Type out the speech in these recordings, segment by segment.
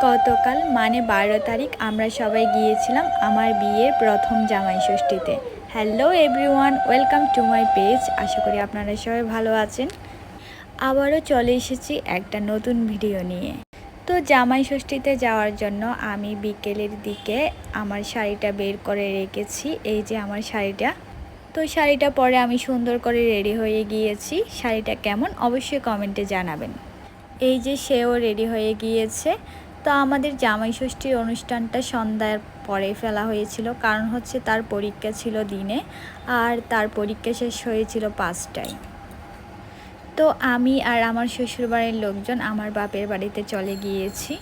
গতকাল মানে 12 তারিখ আমরা সবাই গিয়েছিলাম আমার বিয়ের প্রথম জামাই ষষ্ঠীতে। Hello everyone, welcome to my page. আশা করি আপনারা সবাই ভালো আছেন। আবারও চলে এসেছি একটা নতুন ভিডিও নিয়ে। তো জামাই ষষ্ঠীতে যাওয়ার জন্য আমি বিকেলের দিকে আমার শাড়িটা বের করে রেখেছি। এই যে আমার শাড়িটা। তো শাড়িটা পরে আমি সুন্দর করে রেডি হয়ে গিয়েছি। শাড়িটা কেমন অবশ্যই কমেন্টে জানাবেন। এই যে সেও রেডি হয়ে গিয়েছে। তো আমাদের জামাই ষষ্ঠীর অনুষ্ঠানটা সন্ধ্যার পরে ফেলা হয়েছিল, কারণ হচ্ছে তার পরীক্ষা ছিল দিনে আর তার পরীক্ষা শেষ হয়েছিল 5টায়। তো আমি আর আমার শ্বশুরবাড়ির লোকজন আমার বাপের বাড়িতে চলে গিয়েছি।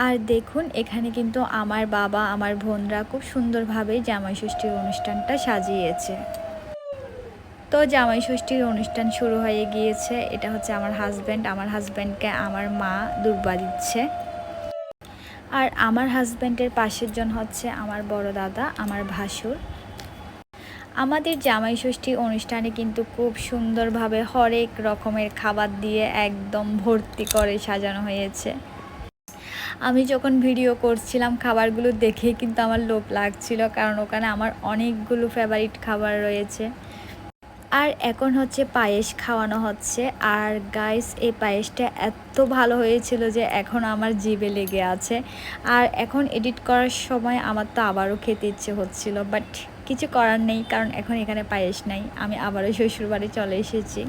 আর দেখুন এখানে কিন্তু আমার বাবা আমার বোনরা খুব সুন্দরভাবে জামাই ষষ্ঠীর অনুষ্ঠানটা সাজিয়েছে। তো জামাই ষষ্ঠীর অনুষ্ঠান শুরু হয়ে গিয়েছে। এটা হচ্ছে আমার হাজব্যান্ডকে আমার মা দুর্বা দিচ্ছে। আর আমার হাজব্যান্ডের পাশের জন হচ্ছে আমার বড় দাদা, আমার ভাসুর। আমাদের জামাই ষষ্ঠী অনুষ্ঠানে কিন্তু খুব সুন্দরভাবে হরেক রকমের খাবার দিয়ে একদম ভর্তি করে সাজানো হয়েছে। আমি যখন ভিডিও করছিলাম খাবারগুলো দেখে কিন্তু আমার লোভ লাগছিল, কারণ ওখানে আমার অনেকগুলো ফেভারিট খাবার রয়েছে। আর এখন হচ্ছে পায়েস খাওয়ানো হচ্ছে। আর গাইস, এই পায়েসটা এত ভালো হয়েছিল যে এখন আমার জিভে লেগে আছে। আর এখন এডিট করার সময় আমার তো আবারও খেতে ইচ্ছে হচ্ছিল, বাট কিছু করার নেই, কারণ এখন এখানে পায়েস নাই। আমি আবারও শ্বশুরবাড়ি চলে এসেছি।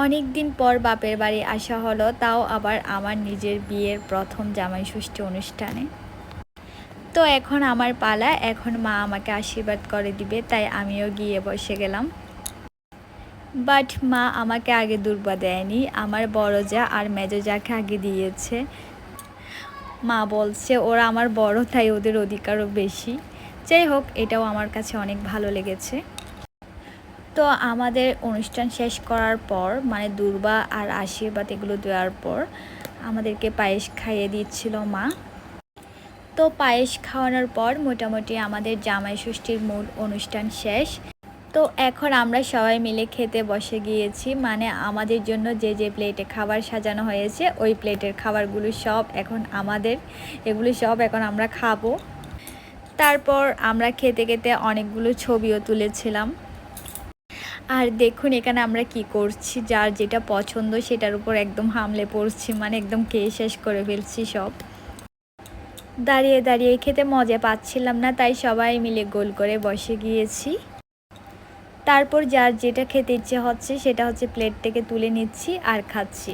অনেক দিন পর বাপের বাড়ি আসা হলো, তাও আবার আমার নিজের বিয়ের প্রথম জামাই ষষ্ঠী অনুষ্ঠানে। তো এখন আমার পালা, এখন মা আমাকে আশীর্বাদ করে দিবে, তাই আমিও গিয়ে বসে গেলাম। বাট মা আমাকে আগে দুর্বা দেয়নি, আমার বড় যা আর মেজো যাকে আগে দিয়েছে। মা বলছে ওরা আমার বড়, তাই ওদের অধিকারও বেশি। যাই হোক, এটাও আমার কাছে অনেক ভালো লেগেছে। তো আমাদের অনুষ্ঠান শেষ করার পর মানে দুর্বা আর আশীর্বাদ এগুলো দেওয়ার পর আমাদেরকে পায়েস খাইয়ে দিচ্ছিল মা। তো পায়েস খাওয়ানোর পর মোটামুটি আমাদের জামাই ষষ্ঠীর মূল অনুষ্ঠান শেষ। তো এখন আমরা সবাই মিলে খেতে বসে গিয়েছি। মানে আমাদের জন্য যে যে প্লেটে খাবার সাজানো হয়েছে ওই প্লেটের খাবারগুলো সব এখন আমাদের, এগুলো সব এখন আমরা খাবো। তারপর আমরা খেতে খেতে অনেকগুলো ছবিও তুলেছিলাম। আর দেখুন এখানে আমরা কি করছি, যার যেটা পছন্দ সেটার উপর একদম হামলে পড়ছি, মানে একদম খেয়ে শেষ করে ফেলছি সব। দাঁড়িয়ে দাঁড়িয়ে খেতে মজা পাচ্ছিলাম না, তাই সবাই মিলে গোল করে বসে গিয়েছি। তারপর যার যেটা খেতে ইচ্ছে হচ্ছে সেটা হচ্ছে প্লেট থেকে তুলে নিচ্ছি আর খাচ্ছি।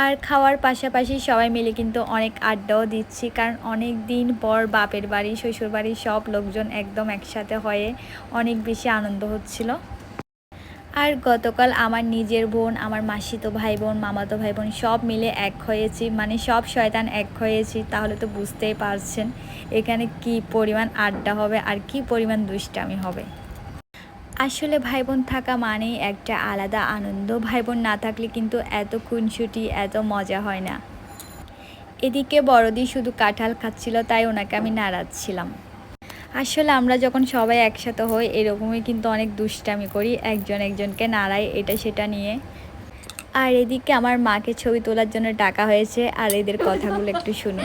আর খাওয়ার পাশাপাশি সবাই মিলে কিন্তু অনেক আড্ডাও দিচ্ছি, কারণ অনেক দিন পর বাপের বাড়ি শ্বশুর বাড়ির সব লোকজন একদম একসাথে হয়ে অনেক বেশি আনন্দ হচ্ছিল। আর গতকাল আমার নিজের বোন, আমার মাসিতো ভাই বোন, মামাতো ভাই বোন সব মিলে এক হয়েছি, মানে সব শয়তান এক হয়েছি। তাহলে তো বুঝতেই পারছেন এখানে কি পরিমাণ আড্ডা হবে আর কি পরিমাণ দুষ্টামি হবে। আসলে ভাই বোন থাকা মানেই একটা আলাদা আনন্দ। ভাই বোন না থাকলে কিন্তু এত খুনসুটি, এত মজা হয় না। এদিকে বড়দি শুধু কাঁঠাল খাচ্ছিল, তাই ওনাকে আমি নাড়াচ্ছিলাম। আসলে আমরা যখন সবাই একসাথে হই এরকমই কিন্তু অনেক দুষ্টামি করি, একজন একজনকে নাড়াই এটা সেটা নিয়ে। আর এদিকে আমার মাকে ছবি তোলার জন্য ডাকা হয়েছে, আর এদের কথাগুলো একটু শুনে।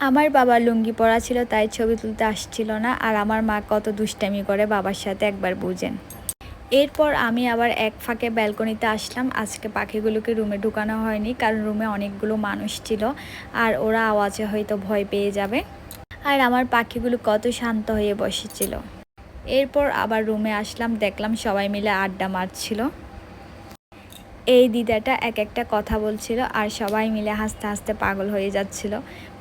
আমার বাবার লুঙ্গি পরা ছিল, তাই ছবি তুলতে আসছিল না। আর আমার মা কত দুষ্টামি করে বাবার সাথে একবার বুঝেন। এরপর আমি আবার এক ফাঁকে ব্যালকনিতে আসলাম। আজকে পাখিগুলোকে রুমে ঢুকানো হয়নি, কারণ রুমে অনেকগুলো মানুষ ছিল আর ওরা আওয়াজে হয়তো ভয় পেয়ে যাবে। আর আমার পাখিগুলো কত শান্ত হয়ে বসেছিল। এরপর আবার রুমে আসলাম, দেখলাম সবাই মিলে আড্ডা মারছিল। এই দিদাটা এক একটা কথা বলছিল আর সবাই মিলে হাসতে হাসতে পাগল হয়ে যাচ্ছিল,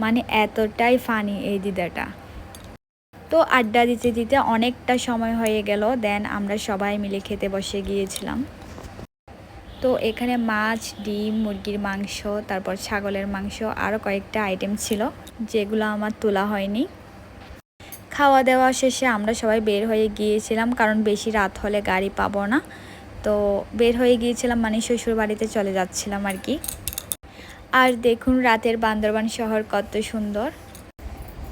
মানে এতটাই ফানি এই দিদাটা। তো আড্ডা দিতে দিতে অনেকটা সময় হয়ে গেল, দেন আমরা সবাই মিলে খেতে বসে গিয়েছিলাম। তো এখানে মাছ, ডিম, মুরগির মাংস, তারপর ছাগলের মাংস, আরও কয়েকটা আইটেম ছিল যেগুলো আমার তোলা হয়নি। খাওয়া দাওয়া শেষে আমরা সবাই বের হয়ে গিয়েছিলাম, কারণ বেশি রাত হলে গাড়ি পাবো না। তো বের হয়ে গিয়েছিলাম, মানে শ্বশুর বাড়িতে চলে যাচ্ছিলাম আর কি। আর দেখুন রাতের বান্দরবান শহর কত সুন্দর।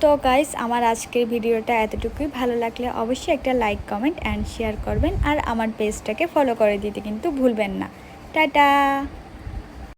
তো গাইস, আমার আজকের ভিডিওটা এতটুকুই। ভালো লাগলে অবশ্যই একটা লাইক, কমেন্ট অ্যান্ড শেয়ার করবেন, আর আমার পেজটাকে ফলো করে দিতে কিন্তু ভুলবেন না। টাটা।